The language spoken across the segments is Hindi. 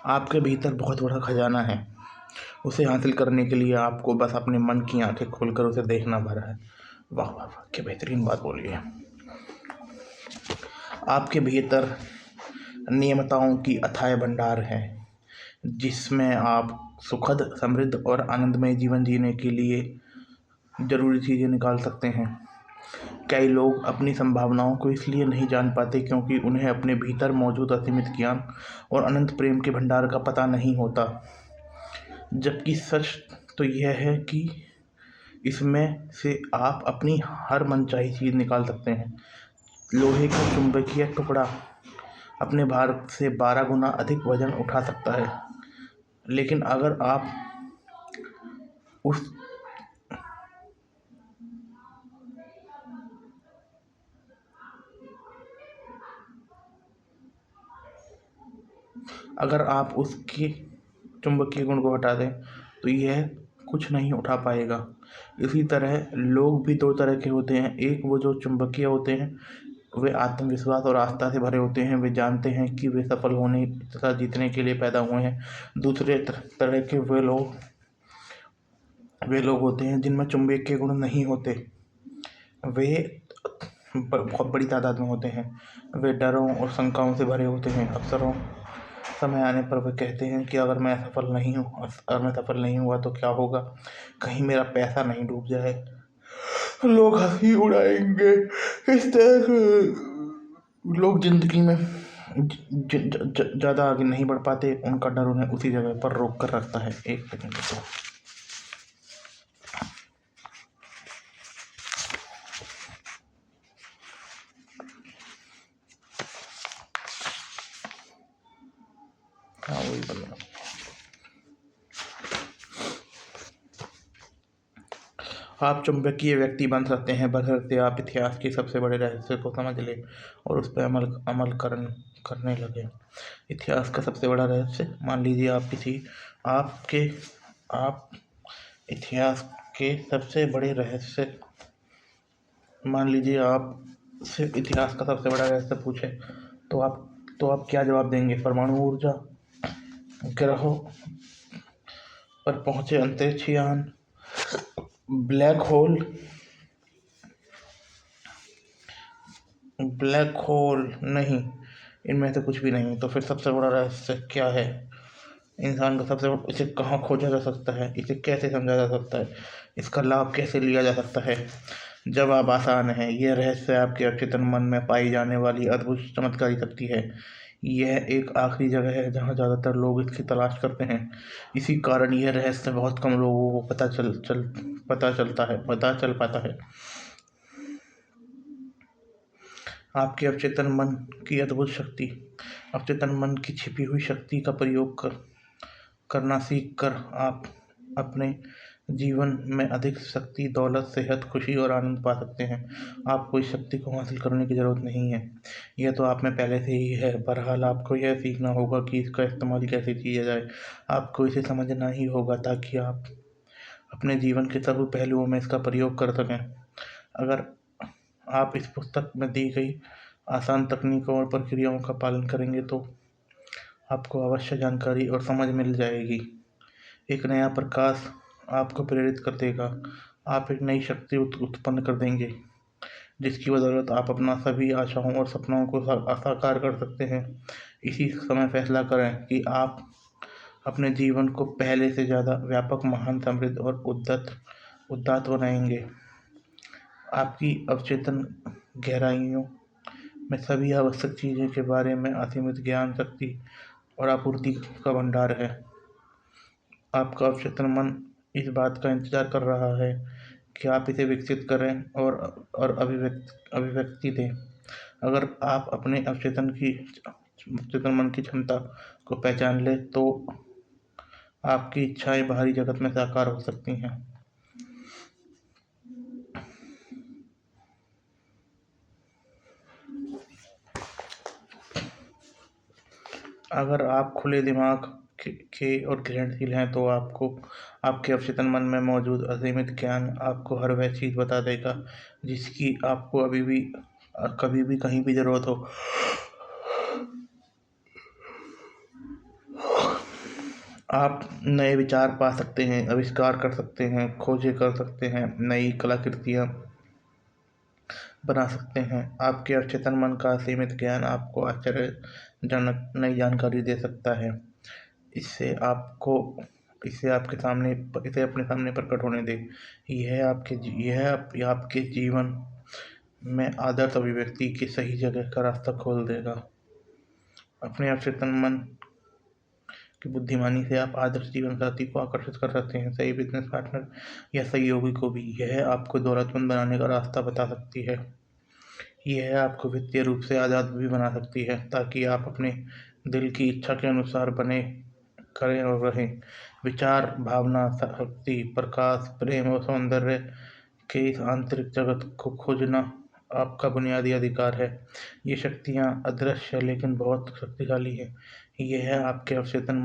आपके भीतर बहुत बड़ा खजाना है। उसे हासिल करने के लिए आपको बस अपने मन की आंखें खोलकर उसे देखना भर है। वाह वाह वाह, क्या बेहतरीन बात बोली है। आपके भीतर नियमताओं की अथाह भंडार है, जिसमें आप सुखद, समृद्ध और आनंदमय जीवन जीने के लिए ज़रूरी चीज़ें निकाल सकते हैं। कई लोग अपनी संभावनाओं को इसलिए नहीं जान पाते क्योंकि उन्हें अपने भीतर मौजूद असीमित ज्ञान और अनंत प्रेम के भंडार का पता नहीं होता। जबकि सच तो यह है कि इसमें से आप अपनी हर मनचाही चीज़ निकाल सकते हैं। लोहे का चुंबकीय टुकड़ा अपने भार से 12 गुना अधिक वजन उठा सकता है, लेकिन उस अगर आप उसके चुंबकीय गुण को हटा दें तो यह कुछ नहीं उठा पाएगा। इसी तरह लोग भी दो तरह के होते हैं। एक वो जो चुंबकीय होते हैं, वे आत्मविश्वास और आस्था से भरे होते हैं। वे जानते हैं कि वे सफल होने तथा जीतने के लिए पैदा हुए हैं। दूसरे तरह के वे लोग होते हैं जिनमें चुंबकीय गुण नहीं होते। वे बहुत बड़ी तादाद में होते हैं। वे डरों और शंकाओं से भरे होते हैं। अवसरों समय आने पर वे कहते हैं कि अगर मैं सफल नहीं हुआ तो क्या होगा, कहीं मेरा पैसा नहीं डूब जाए, लोग हंसी उड़ाएंगे। इस तरह के लोग जिंदगी में ज़्यादा आगे नहीं बढ़ पाते। उनका डर उन्हें उसी जगह पर रोक कर रखता है। एक सेकंड रुको। हाँ, वही बन रहा। आप चुंबकीय व्यक्ति बन सकते हैं बशर्ते आप इतिहास के सबसे बड़े रहस्य को समझ लें और उस पर अमल करने लगे। इतिहास का सबसे बड़ा रहस्य, मान लीजिए आपके आप इतिहास के सबसे बड़े रहस्य मान लीजिए आप सिर्फ इतिहास का सबसे बड़ा रहस्य पूछे तो आप क्या जवाब देंगे? परमाणु ऊर्जा, ग्रहों पर पहुंचे अंतरिक्ष यान, ब्लैक होल नहीं, इनमें से कुछ भी नहीं। तो फिर सबसे बड़ा रहस्य क्या है? इंसान का सबसे बड़ा, इसे कहाँ खोजा जा सकता है, इसे कैसे समझा जा सकता है, इसका लाभ कैसे लिया जा सकता है? जवाब आसान है। यह रहस्य आपके अवचेतन मन में पाई जाने वाली अद्भुत चमत्कारी शक्ति है। यह एक आखिरी जगह है जहाँ ज़्यादातर लोग इसकी तलाश करते हैं। इसी कारण यह रहस्य बहुत कम लोगों को पता चल पाता है। आपके अवचेतन मन की अद्भुत शक्ति, अवचेतन मन की छिपी हुई शक्ति का प्रयोग करना सीख कर आप अपने जीवन में अधिक शक्ति, दौलत, सेहत, खुशी और आनंद पा सकते हैं। आपको इस शक्ति को हासिल करने की ज़रूरत नहीं है, यह तो आप में पहले से ही है। बहरहाल आपको यह सीखना होगा कि इसका इस्तेमाल कैसे किया जाए। आपको इसे समझना ही होगा ताकि आप अपने जीवन के सभी पहलुओं में इसका प्रयोग कर सकें। अगर आप इस पुस्तक में दी गई आसान तकनीकों और प्रक्रियाओं का पालन करेंगे तो आपको अवश्य जानकारी और समझ मिल जाएगी। एक नया प्रकाश आपको प्रेरित कर देगा। आप एक नई शक्ति उत्पन्न कर देंगे, जिसकी बदौलत आप अपना सभी आशाओं और सपनों को साकार कर सकते हैं। इसी समय फैसला करें कि आप अपने जीवन को पहले से ज़्यादा व्यापक, महान, समृद्ध और उदात्त बनाएंगे। आपकी अवचेतन गहराइयों में सभी आवश्यक चीज़ों के बारे में असीमित ज्ञान, शक्ति और आपूर्ति का भंडार है। आपका अवचेतन मन इस बात का इंतजार कर रहा है कि आप इसे विकसित करें और अभिव्यक्ति दें। अगर आप अपने अवचेतन मन की क्षमता को पहचान लें तो आपकी इच्छाएं बाहरी जगत में साकार हो सकती हैं। अगर आप खुले दिमाग के और ग्रहणशील हैं तो आपके अवचेतन मन में मौजूद असीमित ज्ञान आपको हर वह चीज़ बता देगा जिसकी आपको कभी भी कहीं भी ज़रूरत हो। आप नए विचार पा सकते हैं, आविष्कार कर सकते हैं, खोजें कर सकते हैं, नई कलाकृतियाँ बना सकते हैं। आपके अवचेतन मन का सीमित ज्ञान आपको आश्चर्यजनक नई जानकारी दे सकता है। इससे आपको इसे आपके सामने इसे अपने सामने प्रकट होने दें। यह आपके जीवन में आदर्श अभिव्यक्ति की सही जगह का रास्ता खोल देगा। अपने अवचेतन मन की बुद्धिमानी से आप आदर्श जीवन साथी को आकर्षित कर सकते हैं, सही बिजनेस पार्टनर या सहयोगी को भी। यह आपको दौलतमंद बनाने का रास्ता बता सकती है। यह आपको वित्तीय रूप से आज़ाद भी बना सकती है, ताकि आप अपने दिल की इच्छा के अनुसार बने करें और रहें। विचार, भावना, शक्ति, प्रकाश, प्रेम और सौंदर्य के इस आंतरिक जगत को खोजना आपका बुनियादी अधिकार है। ये शक्तियाँ अदृश्य है लेकिन बहुत शक्तिशाली है। यह आपके अवचेतन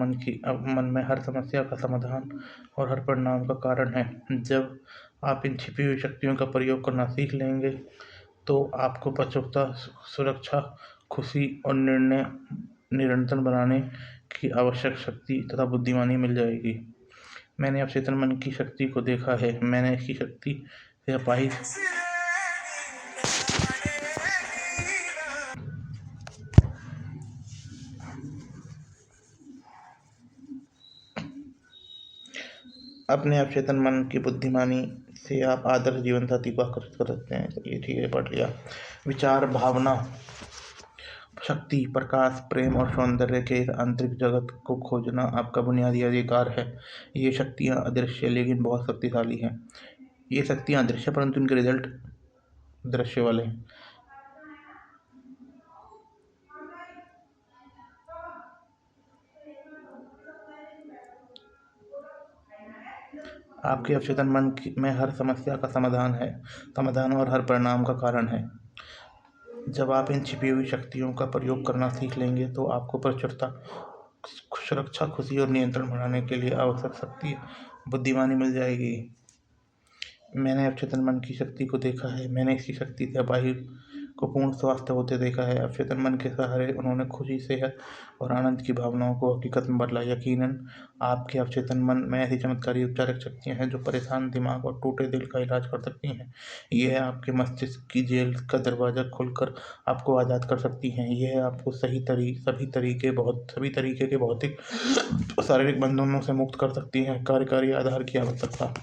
मन में हर समस्या का समाधान और हर परिणाम का कारण है। जब आप इन छिपी हुई शक्तियों का प्रयोग करना सीख लेंगे तो आपको अचूकता, सुरक्षा, खुशी और निर्णय निरंतर बनाने की आवश्यक शक्ति तथा बुद्धिमानी मिल जाएगी। मैंने अवचेतन मन की शक्ति को देखा है। मैंने इसकी शक्ति से अपाहिज अपने अवचेतन मन की बुद्धिमानी से आप आदर्श जीवन साथी को आकर्षित कर सकते हैं। ये ठीक है, पढ़ लिया। विचार, भावना, शक्ति, प्रकाश, प्रेम और सौंदर्य के इस आंतरिक जगत को खोजना आपका बुनियादी अधिकार है। ये शक्तियाँ अदृश्य लेकिन बहुत शक्तिशाली हैं। ये शक्तियाँ अदृश्य परंतु इनके रिजल्ट दृश्य वाले हैं। आपके अवचेतन में हर समस्या का समाधान और हर परिणाम का कारण है। जब आप इन छिपी हुई शक्तियों का प्रयोग करना सीख लेंगे तो आपको प्रचुरता, सुरक्षा, खुशी और नियंत्रण बढ़ाने के लिए आवश्यक शक्ति बुद्धिमानी मिल जाएगी। मैंने अवचेतन मन की शक्ति को देखा है। मैंने इसकी शक्ति से बाहिर को पूर्ण स्वास्थ्य होते देखा है। अवचेतन मन के सहारे उन्होंने खुशी, सेहत और आनंद की भावनाओं को हकीकत में बदला। यकीनन आपके अवचेतन मन में ऐसी चमत्कारी उपचारक शक्तियाँ हैं जो परेशान दिमाग और टूटे दिल का इलाज कर सकती हैं। यह आपके मस्तिष्क की जेल का दरवाज़ा खोलकर आपको आज़ाद कर सकती हैं। यह आपको सभी तरीके के भौतिक और शारीरिक बंधनों से मुक्त कर सकती हैं। कार्यकारी आधार की आवश्यकता।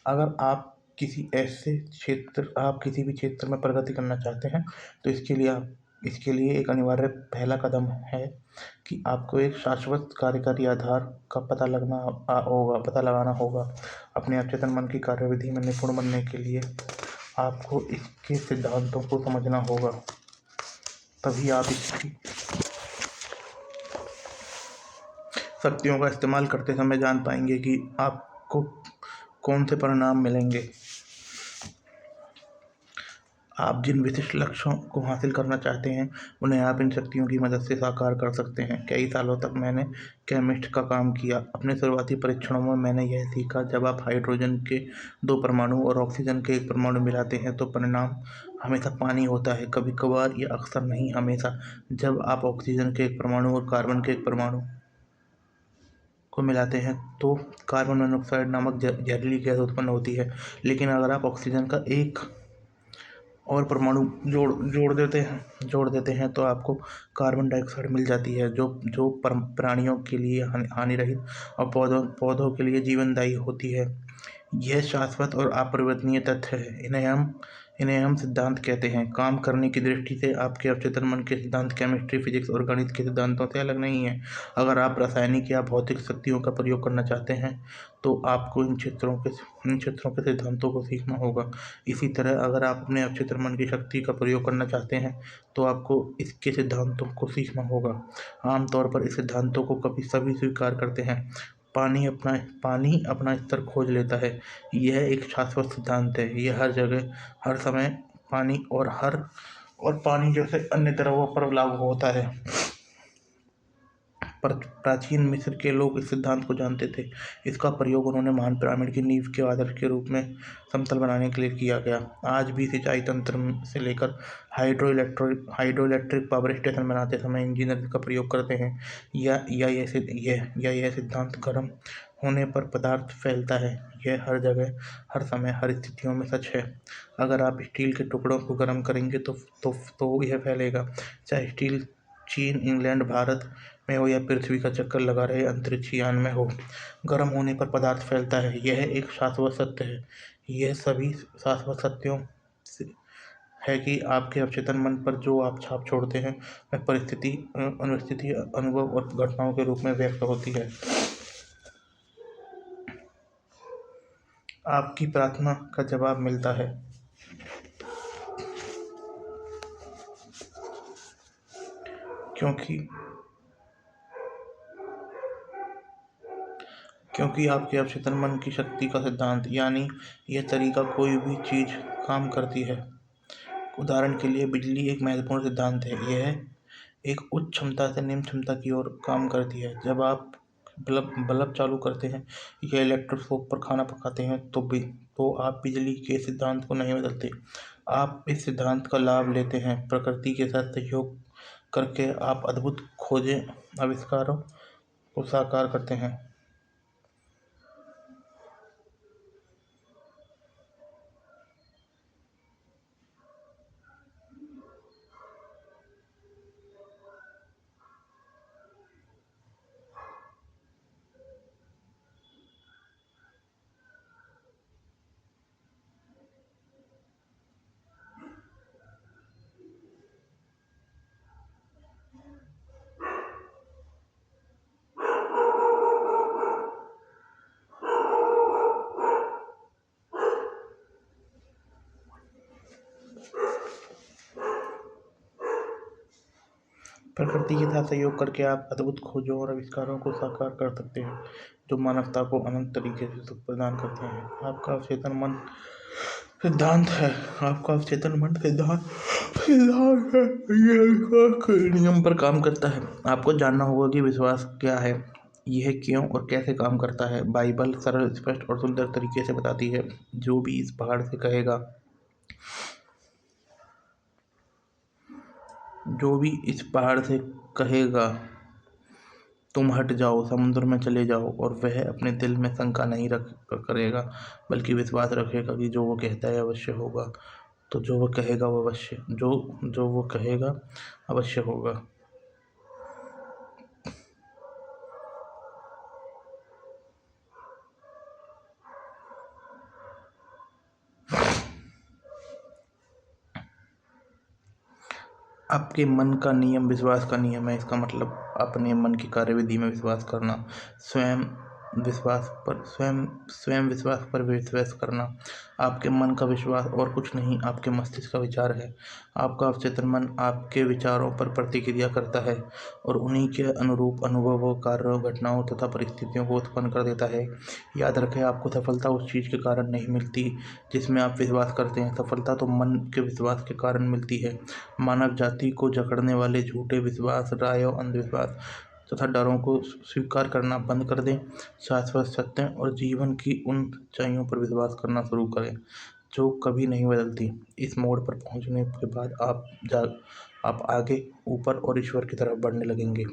अगर आप किसी भी क्षेत्र में प्रगति करना चाहते हैं तो इसके लिए एक अनिवार्य पहला कदम है कि आपको एक शाश्वत कार्यकारी आधार का पता लगाना होगा। अपने अवचेतन मन की कार्यविधि में निपुण बनने के लिए आपको इसके सिद्धांतों को समझना होगा। तभी आप इसकी शक्तियों का इस्तेमाल करते समय जान पाएंगे कि आपको कौन से परिणाम मिलेंगे। आप जिन विशिष्ट लक्ष्यों को हासिल करना चाहते हैं उन्हें आप इन शक्तियों की मदद से साकार कर सकते हैं। कई सालों तक मैंने केमिस्ट का काम किया। अपने शुरुआती परीक्षणों में मैंने यह सीखा, जब आप हाइड्रोजन के 2 परमाणु और ऑक्सीजन के 1 परमाणु मिलाते हैं तो परिणाम हमेशा पानी होता है। कभी-कभार या अक्सर नहीं, हमेशा। जब आप ऑक्सीजन के 1 परमाणु और कार्बन के 1 परमाणु को मिलाते हैं तो कार्बन मोनोऑक्साइड नामक जहरीली गैस उत्पन्न होती है। लेकिन अगर आप ऑक्सीजन का 1 और परमाणु जोड़ देते हैं तो आपको कार्बन डाइऑक्साइड मिल जाती है, जो प्राणियों के लिए हानिरहित और पौधों के लिए जीवनदायी होती है। यह शाश्वत और अपरिवर्तनीय तथ्य है। इन्हें हम सिद्धांत कहते हैं। काम करने की दृष्टि से आपके अवचेतन मन के सिद्धांत केमिस्ट्री, फिजिक्स और गणित के सिद्धांतों से अलग नहीं है। अगर आप रासायनिक या भौतिक शक्तियों का प्रयोग करना चाहते हैं तो आपको इन क्षेत्रों के सिद्धांतों को सीखना होगा। इसी तरह अगर आप अपने अवचेतन मन की शक्ति का प्रयोग करना चाहते हैं तो आपको इसके सिद्धांतों को सीखना होगा। आमतौर पर इस सिद्धांतों को कभी सभी स्वीकार करते हैं। पानी अपना स्तर खोज लेता है। यह एक शाश्वत सिद्धांत है। यह हर जगह, हर समय पानी जैसे अन्य द्रव्यों पर लागू होता है। प्राचीन मिस्र के लोग इस सिद्धांत को जानते थे। इसका प्रयोग उन्होंने महान पिरामिड की नींव के आदर्श के रूप में समतल बनाने के लिए किया गया। आज भी सिंचाई तंत्र से लेकर हाइड्रो इलेक्ट्रिक पावर स्टेशन बनाते समय इंजीनियर इसका प्रयोग करते हैं। यह सिद्धांत गर्म होने पर पदार्थ फैलता है। यह हर जगह, हर समय, हर स्थितियों में सच है। अगर आप स्टील के टुकड़ों को गर्म करेंगे तो यह फैलेगा, चाहे स्टील चीन, इंग्लैंड, भारत में हो या पृथ्वी का चक्कर लगा रहे अंतरिक्ष यान में हो। गर्म होने पर पदार्थ फैलता है, यह एक शाश्वत सत्य है। यह सभी शाश्वत सत्यों से है कि आपके अवचेतन मन पर जो आप छाप छोड़ते हैं वह परिस्थिति, अनुभव और घटनाओं के रूप में व्यक्त होती है। आपकी प्रार्थना का जवाब मिलता है, क्योंकि आपके अवचेतन मन की शक्ति का सिद्धांत यानी यह तरीका कोई भी चीज काम करती है। उदाहरण के लिए बिजली एक महत्वपूर्ण सिद्धांत है। यह एक उच्च क्षमता से निम्न क्षमता की ओर काम करती है। जब आप बल्ब चालू करते हैं या इलेक्ट्रिक स्टोव पर खाना पकाते हैं तो आप बिजली के सिद्धांत को नहीं बदलते, आप इस सिद्धांत का लाभ लेते हैं। प्रकृति के साथ सहयोग करके आप अद्भुत खोजें, आविष्कारों को साकार करते हैं। प्रकृति के साथ सहयोग करके आप अद्भुत खोजों और आविष्कारों को साकार कर सकते हैं, जो मानवता को अनंत तरीके से सुख प्रदान करते हैं। आपका अवचेतन मन सिद्धांत है। आपका अवचेतन मन सिद्धांत है। यह विश्वास के नियम पर काम करता है। आपको जानना होगा कि विश्वास क्या है, यह क्यों और कैसे काम करता है। बाइबल सरल, स्पष्ट और सुंदर तरीके से बताती है। जो भी इस पहाड़ से कहेगा तुम हट जाओ, समुद्र में चले जाओ, और वह अपने दिल में शंका नहीं करेगा, बल्कि विश्वास रखेगा कि जो वो कहता है अवश्य होगा, तो जो वो कहेगा अवश्य होगा। आपके मन का नियम विश्वास का नियम है। इसका मतलब अपने मन की कार्यविधि में विश्वास करना, स्वयं विश्वास पर विश्वास करना। आपके मन का विश्वास और कुछ नहीं, आपके मस्तिष्क का विचार है। आपका अवचेतन मन आपके विचारों पर प्रतिक्रिया करता है और उन्हीं के अनुरूप अनुभवों, कार्यों, घटनाओं तथा परिस्थितियों को उत्पन्न कर देता है। याद रखें, आपको सफलता उस चीज के कारण नहीं मिलती जिसमें आप विश्वास करते हैं। सफलता तो मन के विश्वास के कारण मिलती है। मानव जाति को जकड़ने वाले झूठे विश्वास, रायों, अंधविश्वास तथा डरों को स्वीकार करना बंद कर दें। शाश्वत सत्य और जीवन की उन सच्चाइयों पर विश्वास करना शुरू करें जो कभी नहीं बदलती। इस मोड़ पर पहुंचने के बाद आप आगे, ऊपर और ईश्वर की तरफ बढ़ने लगेंगे।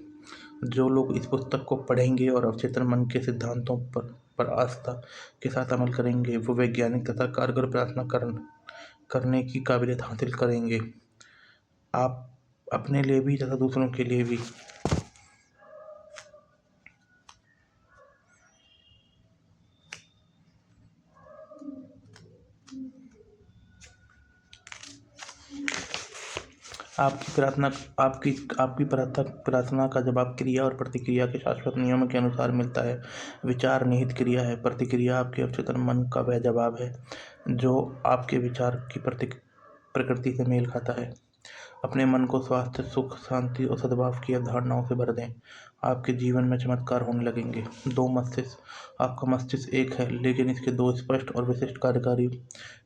जो लोग इस पुस्तक को पढ़ेंगे और अवचेतन मन के सिद्धांतों पर आस्था के साथ अमल करेंगे, वो वैज्ञानिक तथा कारगर प्रार्थना करने की काबिलियत हासिल करेंगे, आप अपने लिए भी तथा दूसरों के लिए भी। आपकी प्रार्थना का जवाब क्रिया और प्रतिक्रिया के शाश्वत नियमों के अनुसार मिलता है। विचार निहित क्रिया है, प्रतिक्रिया आपके अवचेतन मन का वह जवाब है जो आपके विचार की प्रकृति से मेल खाता है। अपने मन को स्वास्थ्य, सुख, शांति और सद्भाव की अवधारणाओं से भर दें। आपके जीवन में चमत्कार होने लगेंगे। दो मस्तिष्क, आपका मस्तिष्क एक है, लेकिन इसके दो स्पष्ट और विशिष्ट कार्यकारी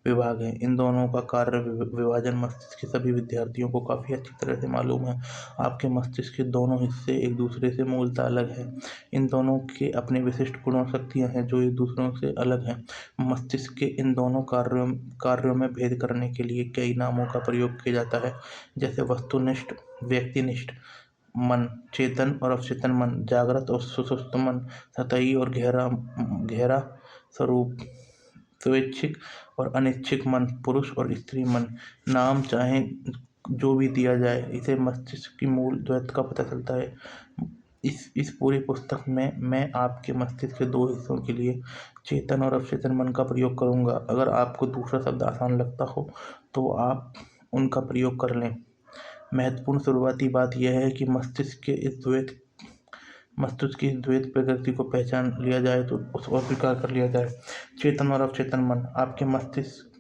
विभाग हैं। इन दोनों का कार्य विभाजन मस्तिष्क के सभी विद्यार्थियों को काफ़ी अच्छी तरह से मालूम है। आपके मस्तिष्क के दोनों हिस्से एक दूसरे से मूलतः अलग हैं। इन दोनों के अपने विशिष्ट गुण और शक्तियाँ हैं जो एक दूसरों से अलग हैं। मस्तिष्क के इन दोनों कार्यों में भेद करने के लिए कई नामों का प्रयोग किया जाता है, जैसे वस्तुनिष्ठ, व्यक्तिनिष्ठ मन, चेतन और अवचेतन मन, जागृत और सुषुप्त मन, सतही और गहरा स्वरूप, स्वैच्छिक और अनैच्छिक मन, पुरुष और स्त्री मन। नाम चाहे जो भी दिया जाए, इसे मस्तिष्क की मूल द्वैत का पता चलता है। इस पूरी पुस्तक में मैं आपके मस्तिष्क के दो हिस्सों के लिए चेतन और अवचेतन मन का प्रयोग करूंगा। अगर आपको दूसरा शब्द आसान लगता हो तो आप उनका प्रयोग कर लें। महत्वपूर्ण शुरुआती बात यह है कि मस्तिष्क की इस द्वैत प्रकृति को पहचान लिया जाए तो उसको स्वीकार कर लिया जाए। चेतन और अवचेतन मन, आपके मस्तिष्क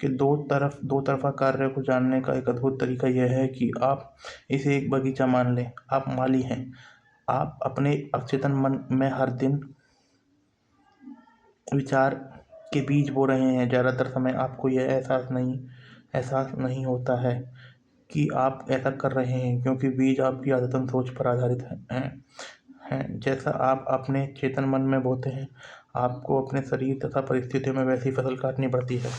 के दो तरफा कार्य को जानने का एक अद्भुत तरीका यह है कि आप इसे एक बगीचा मान लें। आप माली हैं। आप अपने अवचेतन मन में हर दिन विचार के बीज बो रहे हैं। ज़्यादातर समय आपको यह एहसास नहीं होता है कि आप ऐसा कर रहे हैं, क्योंकि बीज आपकी आदतन सोच पर आधारित हैं। जैसा आप अपने चेतन मन में बोते हैं, आपको अपने शरीर तथा परिस्थितियों में वैसी फसल काटनी पड़ती है।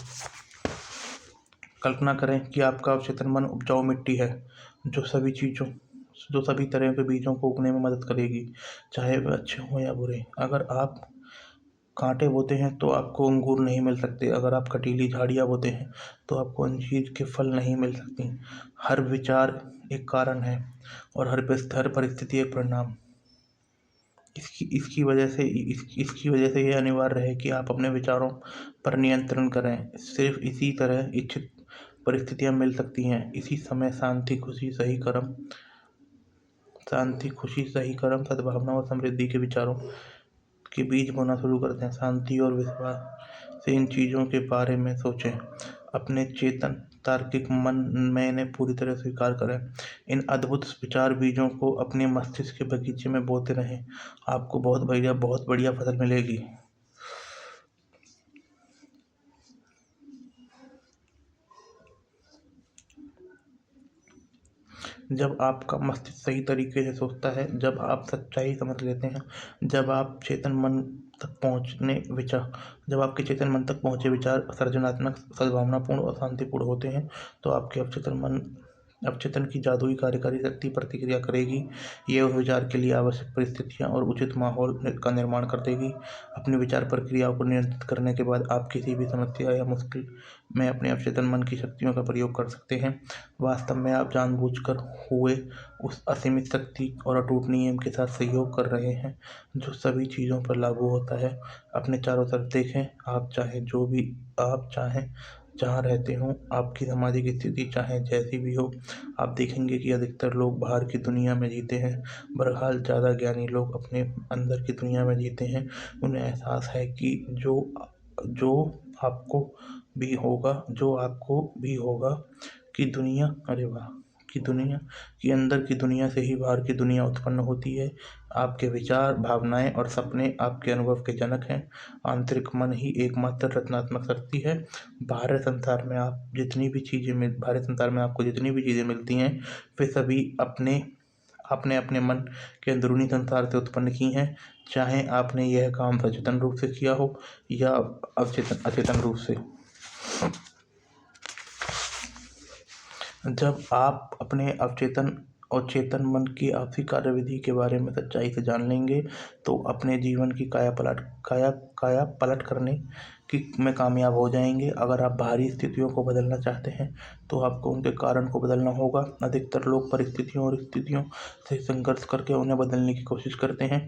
कल्पना करें कि आपका अवचेतन मन उपजाऊ मिट्टी है जो सभी तरह के बीजों को उगने में मदद करेगी, चाहे वे अच्छे हों या बुरे। अगर आप कांटे बोते हैं तो आपको अंगूर नहीं मिल सकते। अगर आप कटीली झाड़ियाँ बोते हैं तो आपको अंजीर के फल नहीं मिल सकती। हर विचार एक कारण है और हर परिस्थिति एक परिणाम। इसकी वजह से यह अनिवार्य है कि आप अपने विचारों पर नियंत्रण करें। सिर्फ इसी तरह इच्छित परिस्थितियाँ मिल सकती हैं। इसी समय शांति, खुशी, सही कर्म, सद्भावना और समृद्धि के विचारों के बीज बोना शुरू कर दें। शांति और विश्वास से इन चीज़ों के बारे में सोचें। अपने चेतन तार्किक मन में इन्हें पूरी तरह स्वीकार करें। इन अद्भुत विचार बीजों को अपने मस्तिष्क के बगीचे में बोते रहें। आपको बहुत बढ़िया फसल मिलेगी। जब आपका मस्तिष्क सही तरीके से सोचता है, जब आप सच्चाई समझ लेते हैं, जब आपके चेतन मन तक पहुँचे विचार सृजनात्मक, सद्भावनापूर्ण और शांतिपूर्ण होते हैं, तो आपके अवचेतन की जादुई कार्यकारी शक्ति प्रतिक्रिया करेगी। ये उस विचार के लिए आवश्यक परिस्थितियाँ और उचित माहौल का निर्माण कर देगी। अपनी विचार प्रक्रियाओं को नियंत्रित करने के बाद आप किसी भी समस्या या मुश्किल में अपने अवचेतन मन की शक्तियों का प्रयोग कर सकते हैं। वास्तव में आप जानबूझकर हुए उस असीमित शक्ति और अटूट नियम के साथ सहयोग कर रहे हैं जो सभी चीज़ों पर लागू होता है। अपने चारों तरफ देखें। आप चाहें जहाँ रहते हों, आपकी सामाजिक स्थिति चाहे जैसी भी हो, आप देखेंगे कि अधिकतर लोग बाहर की दुनिया में जीते हैं। बहरहाल ज़्यादा ज्ञानी लोग अपने अंदर की दुनिया में जीते हैं। उन्हें एहसास है कि जो आपको भी होगा कि दुनिया की अंदर की दुनिया से ही बाहर की दुनिया उत्पन्न होती है। आपके विचार, भावनाएं और सपने आपके अनुभव के जनक हैं। आंतरिक मन ही एकमात्र रचनात्मक शक्ति है। बाहरी संसार में आपको जितनी भी चीज़ें मिलती हैं, वे सभी आपने अपने मन के अंदरूनी संसार से उत्पन्न की हैं, चाहे आपने यह काम सचेतन रूप से किया हो या अचेतन रूप से। जब आप अपने अवचेतन और चेतन मन की आपसी कार्यविधि के बारे में सच्चाई से जान लेंगे तो अपने जीवन की काया पलट करने में कामयाब हो जाएंगे। अगर आप बाहरी स्थितियों को बदलना चाहते हैं तो आपको उनके कारण को बदलना होगा। अधिकतर लोग परिस्थितियों और स्थितियों से संघर्ष करके उन्हें बदलने की कोशिश करते हैं।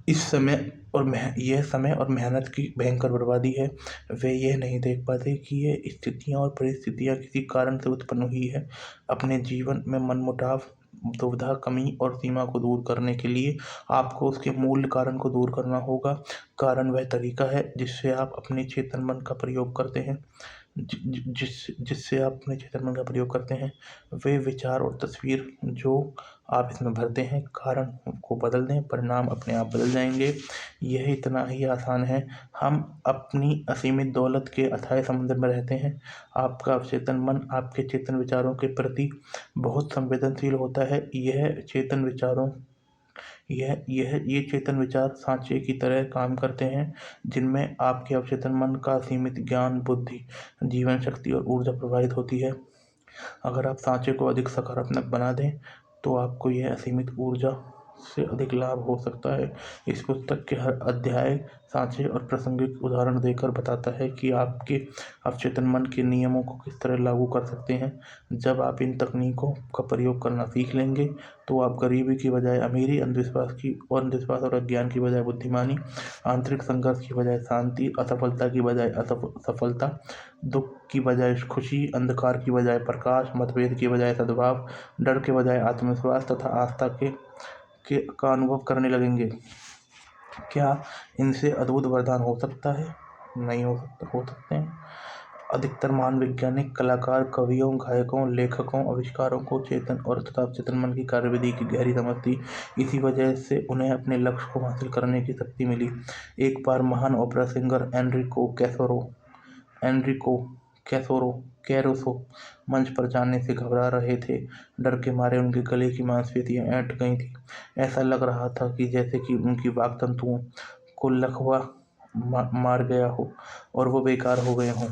यह समय और मेहनत की भयंकर बर्बादी है। वे यह नहीं देख पाते कि ये स्थितियाँ और परिस्थितियाँ किसी कारण से उत्पन्न हुई है। अपने जीवन में मनमुटाव, दुविधा, कमी और सीमा को दूर करने के लिए आपको उसके मूल कारण को दूर करना होगा। कारण वह तरीका है जिससे आप अपने चेतन मन का प्रयोग करते हैं। जिससे आप अपने चेतन मन का प्रयोग करते हैं, वे विचार और तस्वीर जो आप इसमें भरते हैं, कारण को बदल दें, परिणाम अपने आप बदल जाएंगे। यह इतना ही आसान है। हम अपनी असीमित दौलत के अथाह समुद्र में रहते हैं। आपका अवचेतन मन आपके चेतन विचारों के प्रति बहुत संवेदनशील होता है। ये चेतन विचार सांचे की तरह काम करते हैं, जिनमें आपके अवचेतन मन का सीमित ज्ञान, बुद्धि, जीवन शक्ति और ऊर्जा प्रवाहित होती है। अगर आप सांचे को अधिक सकारात्मक बना दें तो आपको यह असीमित ऊर्जा से अधिक लाभ हो सकता है। इस पुस्तक के हर अध्याय सांचे और प्रासंगिक उदाहरण देकर बताता है कि आपके अवचेतन मन के नियमों को किस तरह लागू कर सकते हैं। जब आप इन तकनीकों का प्रयोग करना सीख लेंगे तो आप गरीबी की बजाय अमीरी, अंधविश्वास और अज्ञान की बजाय बुद्धिमानी, आंतरिक संघर्ष की बजाय शांति, असफलता की बजाय सफलता, दुख की बजाय खुशी, अंधकार की बजाय प्रकाश, मतभेद की बजाय सद्भाव, डर के बजाय आत्मविश्वास तथा आस्था का अनुभव करने लगेंगे। क्या इनसे अद्भुत वरदान हो सकता है? नहीं हो सकते हैं। अधिकतर महान वैज्ञानिक, कलाकार, कवियों, गायकों, लेखकों, आविष्कारों को चेतन और तथा अवचेतन मन की कार्यविधि की गहरी समझ थी। इसी वजह से उन्हें अपने लक्ष्य को हासिल करने की शक्ति मिली। एक बार महान ओपेरा सिंगर एनरिको कैरुसो मंच पर जाने से घबरा रहे थे। डर के मारे उनके गले की मांसपेशियां ऐंठ गई थी। ऐसा लग रहा था कि जैसे कि उनकी वाक्तंतुओं को लकवा मार गया हो और वो बेकार हो गए हों।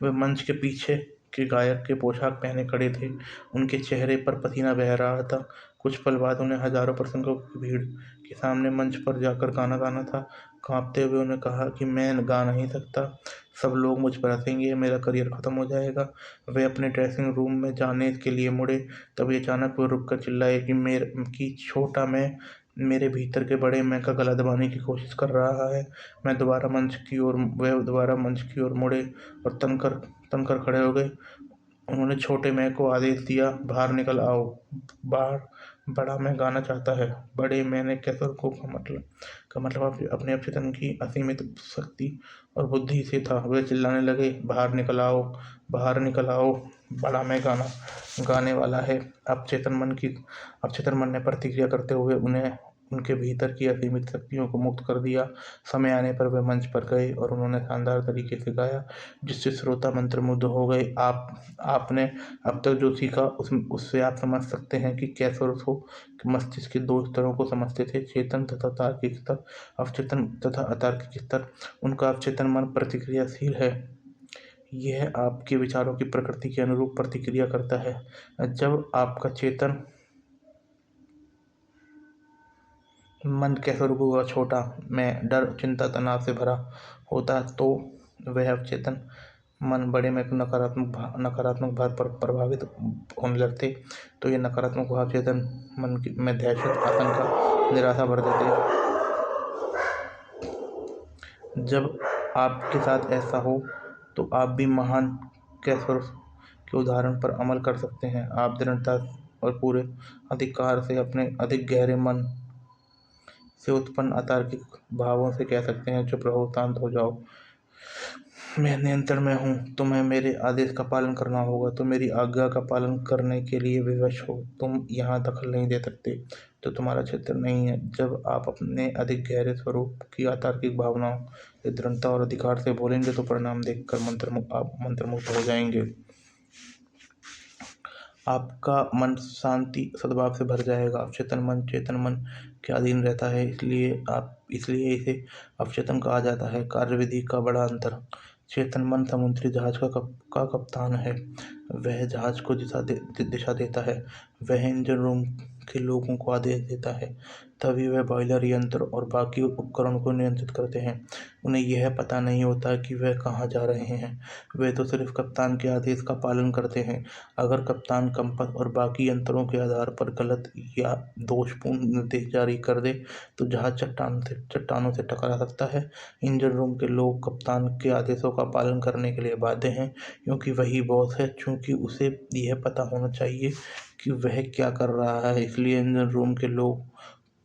वे मंच के पीछे के गायक के पोशाक पहने खड़े थे। उनके चेहरे पर पसीना बह रहा था। कुछ पल बाद उन्हें हजारों प्रशंसकों की भीड़ के सामने मंच पर जाकर गाना गाना था। कांपते हुए उन्हें कहा कि मैं गा नहीं सकता, सब लोग मुझ पर हंसेंगे, मेरा करियर खत्म हो जाएगा। वे अपने ड्रेसिंग रूम में जाने के लिए मुड़े, तभी अचानक वो रुक कर चिल्लाए कि छोटा मैं मेरे भीतर के बड़े मैं का गला दबाने की कोशिश कर रहा है। वे दोबारा मंच की ओर मुड़े और तनकर खड़े हो गए। उन्होंने छोटे मैं को आदेश दिया, बाहर निकल आओ। बाहर बड़ा मैं गाना चाहता है। बड़े मैंने कैसर को का मतलब अपने अवचेतन की असीमित शक्ति और बुद्धि से था। वे चिल्लाने लगे, बाहर निकल आओ, बड़ा मैं गाना गाने वाला है। अवचेतन मन ने प्रतिक्रिया करते हुए उन्हें उनके भीतर की असीमित शक्तियों को मुक्त कर दिया। समय आने पर वे मंच पर गए और उन्होंने शानदार तरीके से गाया, जिससे श्रोता मंत्रमुग्ध हो गए। आपने अब तक जो सीखा उससे आप समझ सकते हैं कि कैसे उसको मस्तिष्क के दो स्तरों को समझते थे, चेतन तथा तार्किक स्तर। अवचेतन तथा अतार्किक स्तर। उनका अवचेतन मन प्रतिक्रियाशील है। यह आपके विचारों की प्रकृति के अनुरूप प्रतिक्रिया करता है। जब आपका चेतन मन कैसे रुकेगा, छोटा मैं डर, चिंता, तनाव से भरा होता तो वह अवचेतन मन बड़े में नकारात्मक भाव पर प्रभावित होने लगते, तो ये नकारात्मक भाव चेतन मन में दहशत, आशंका, निराशा भर देते। जब आपके साथ ऐसा हो तो आप भी महान कैसर के उदाहरण पर अमल कर सकते हैं। आप दृढ़ता और पूरे अधिकार से अपने अधिक गहरे मन से उत्पन्न अतार्किक भावों से कह सकते हैं, चुप रहो, शांत हो जाओ, मैं नियंत्रण में हूँ, तुम्हें मेरे आदेश का पालन करना होगा, तुम मेरी आज्ञा का पालन करने के लिए विवश हो, तुम यहाँ दखल नहीं दे सकते, तो तुम्हारा क्षेत्र नहीं है। जब आप अपने अधिक गहरे स्वरूप की अतार्किक भावनाओं से दृढ़ता और अधिकार से बोलेंगे तो परिणाम देखकर आप मंत्रमुग्ध हो जाएंगे। आपका मन शांति सद्भाव से भर जाएगा। अवचेतन मन चेतन मन के अधीन रहता है, इसलिए इसे अवचेतन कहा जाता है। कार्यविधि का बड़ा अंतर। चेतन मन समुद्री जहाज का कप्तान है। वह जहाज को दिशा देता है। वह इंजन रूम के लोगों को आदेश देता है, तभी वह बॉयलर यंत्र और बाकी उपकरण को नियंत्रित करते हैं। उन्हें यह पता नहीं होता कि वह कहाँ जा रहे हैं। वे तो सिर्फ कप्तान के आदेश का पालन करते हैं। अगर कप्तान कंपस और बाकी यंत्रों के आधार पर गलत या दोषपूर्ण निर्देश जारी कर दे तो जहाज चट्टानों से टकरा सकता है। इंजन रूम के लोग कप्तान के आदेशों का पालन करने के लिए बाध्य हैं, क्योंकि वही बॉस है। चूंकि उसे यह पता होना चाहिए कि वह क्या कर रहा है, इसलिए इंजन रूम के लोग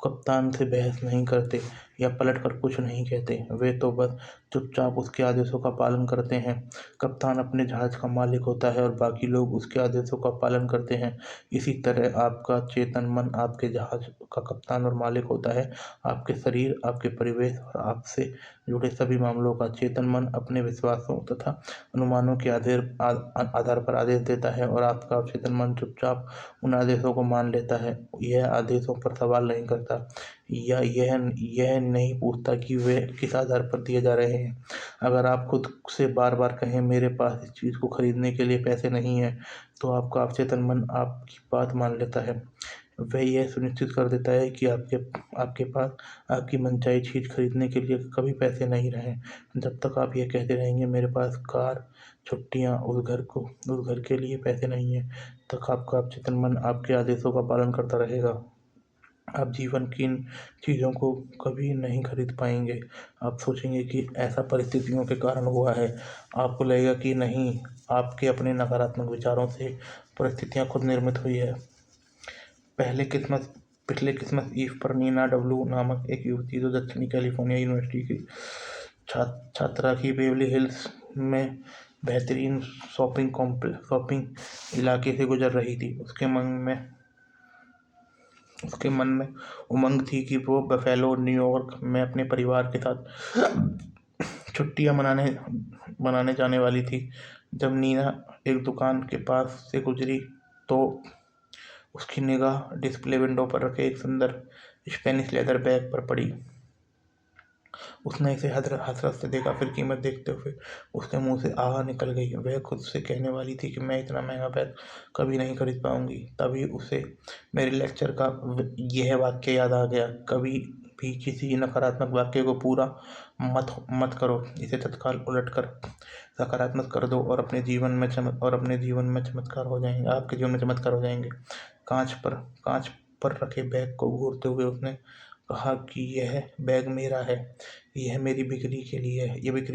कप्तान से बहस नहीं करते या पलटकर कुछ नहीं कहते। वे तो बस चुपचाप उसके आदेशों का पालन करते हैं। कप्तान अपने जहाज का मालिक होता है और बाकी लोग उसके आदेशों का पालन करते हैं। इसी तरह आपका चेतन मन आपके जहाज का कप्तान और मालिक होता है। आपके शरीर, आपके परिवेश और आपसे जुड़े सभी मामलों का चेतन मन अपने विश्वासों तथा अनुमानों के आधार पर आदेश देता है, और आपका अवचेतन मन चुपचाप उन आदेशों को मान लेता है। यह आदेशों पर सवाल नहीं करता या यह नहीं पूछता कि वे किस आधार पर दिए जा रहे हैं। अगर आप खुद से बार बार कहें, मेरे पास इस चीज़ को खरीदने के लिए पैसे नहीं हैं, तो आपका अवचेतन मन आपकी बात मान लेता है। वह यह सुनिश्चित कर देता है कि आपके पास आपकी मनचाही चीज़ खरीदने के लिए कभी पैसे नहीं रहें। जब तक आप यह कहते रहेंगे, मेरे पास कार, छुट्टियाँ, उस घर के लिए पैसे नहीं हैं, तक आपका अवचेतन मन आपके आदेशों का पालन करता रहेगा। आप जीवन की इन चीज़ों को कभी नहीं खरीद पाएंगे। आप सोचेंगे कि ऐसा परिस्थितियों के कारण हुआ है। आपको लगेगा कि नहीं, आपके अपने नकारात्मक विचारों से परिस्थितियाँ खुद निर्मित हुई है। पिछले क्रिसमस ईव पर नीना डब्ल्यू नामक एक युवती, जो दक्षिणी कैलिफोर्निया यूनिवर्सिटी की छात्रा की, बेवरली हिल्स में बेहतरीन शॉपिंग इलाके से गुजर रही थी। उसके मन में उमंग थी कि वो बफेलो, न्यूयॉर्क में अपने परिवार के साथ छुट्टियां मनाने जाने वाली थी। जब नीना एक दुकान के पास से गुजरी, तो उसकी निगाह डिस्प्ले विंडो पर रखे एक सुंदर स्पेनिश लेदर बैग पर पड़ी। उसने इसे हसरत से देखा, फिर कीमत देखते हुए उसके मुंह से आह निकल गई। वह खुद से कहने वाली थी कि मैं इतना महंगा बैग कभी नहीं खरीद पाऊंगी। तभी उसे मेरे लेक्चर का यह वाक्य याद आ गया, कभी भी किसी नकारात्मक वाक्य को पूरा मत करो, इसे तत्काल उलटकर सकारात्मक कर दो, और अपने जीवन में चमत्कार हो जाएंगे। आपके जीवन में चमत्कार हो जाएंगे। कांच पर रखे बैग को घूरते हुए उसने कहा कि यह बैग मेरा है, यह बिक्री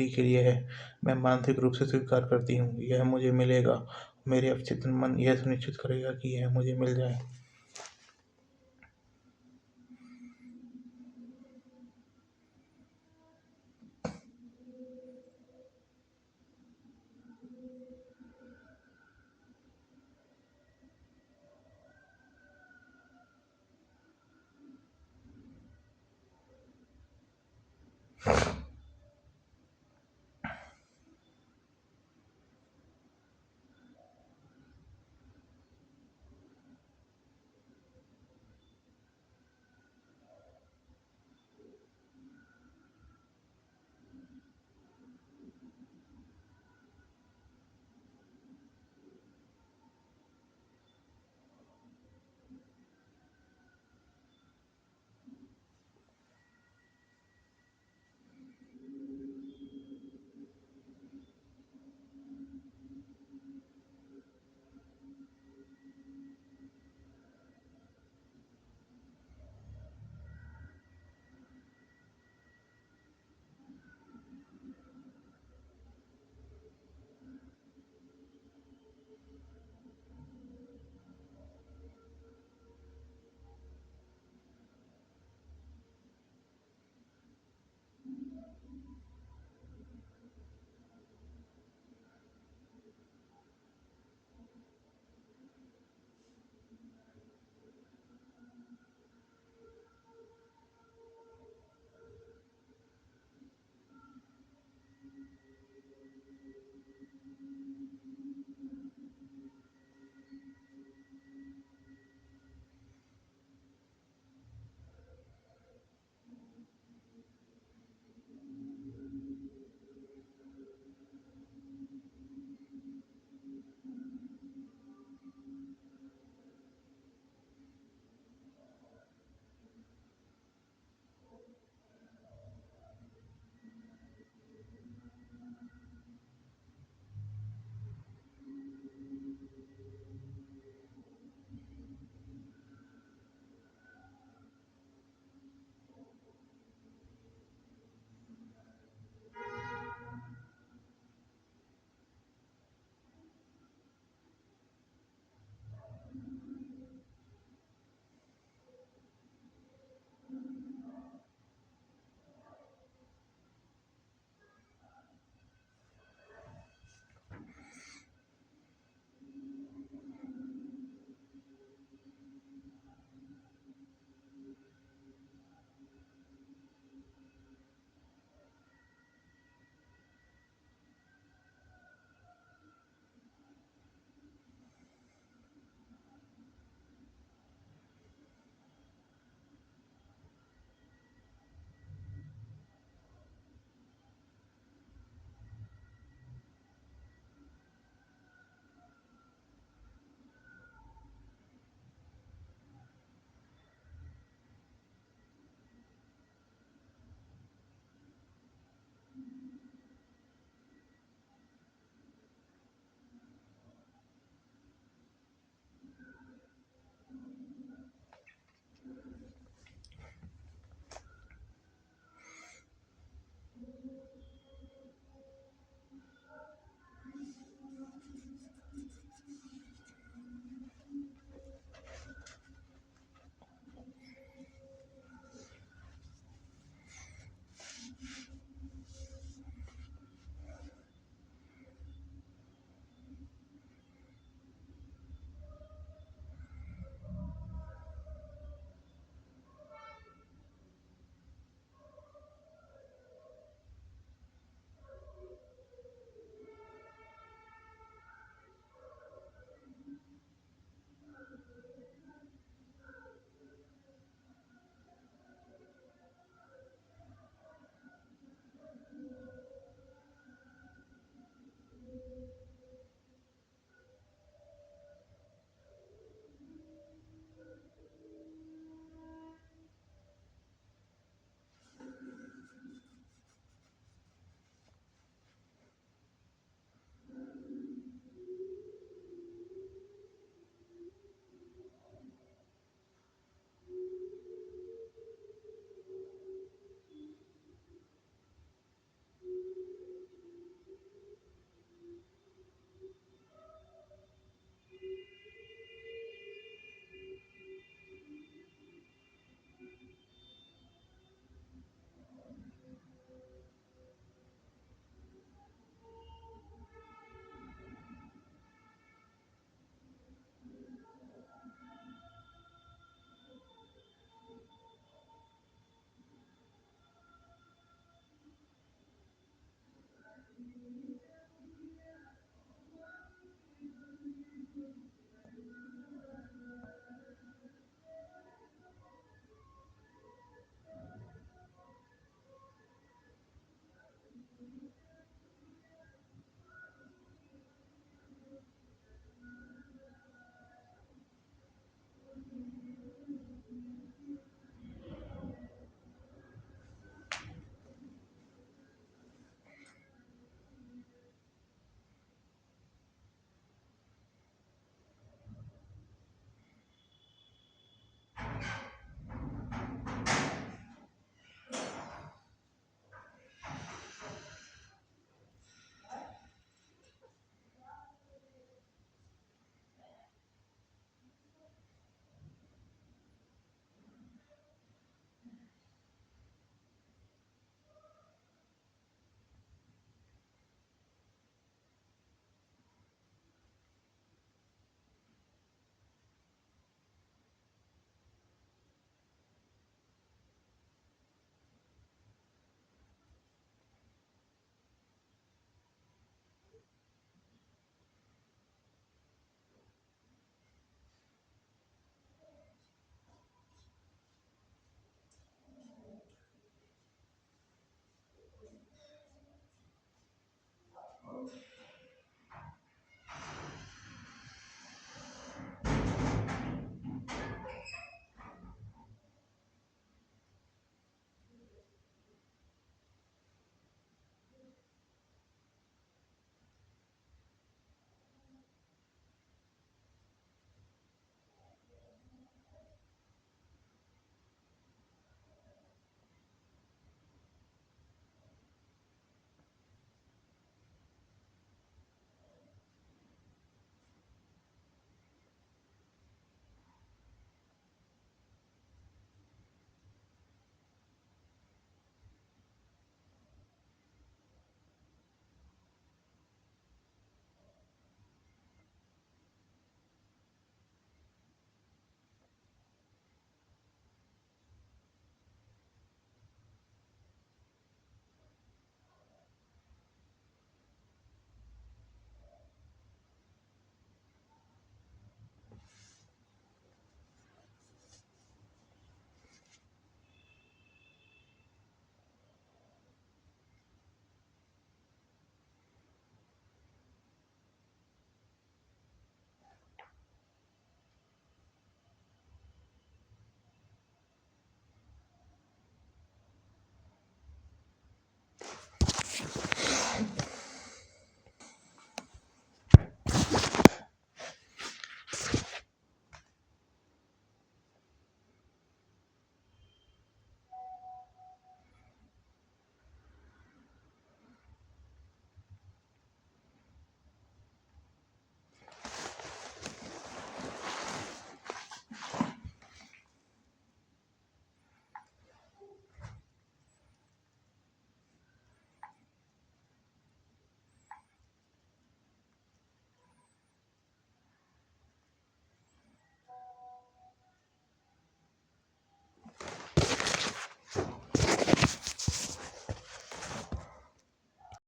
के लिए है। मैं मानसिक रूप से स्वीकार करती हूँ, यह मुझे मिलेगा। मेरे अवचेतन मन यह सुनिश्चित करेगा कि यह मुझे मिल जाए।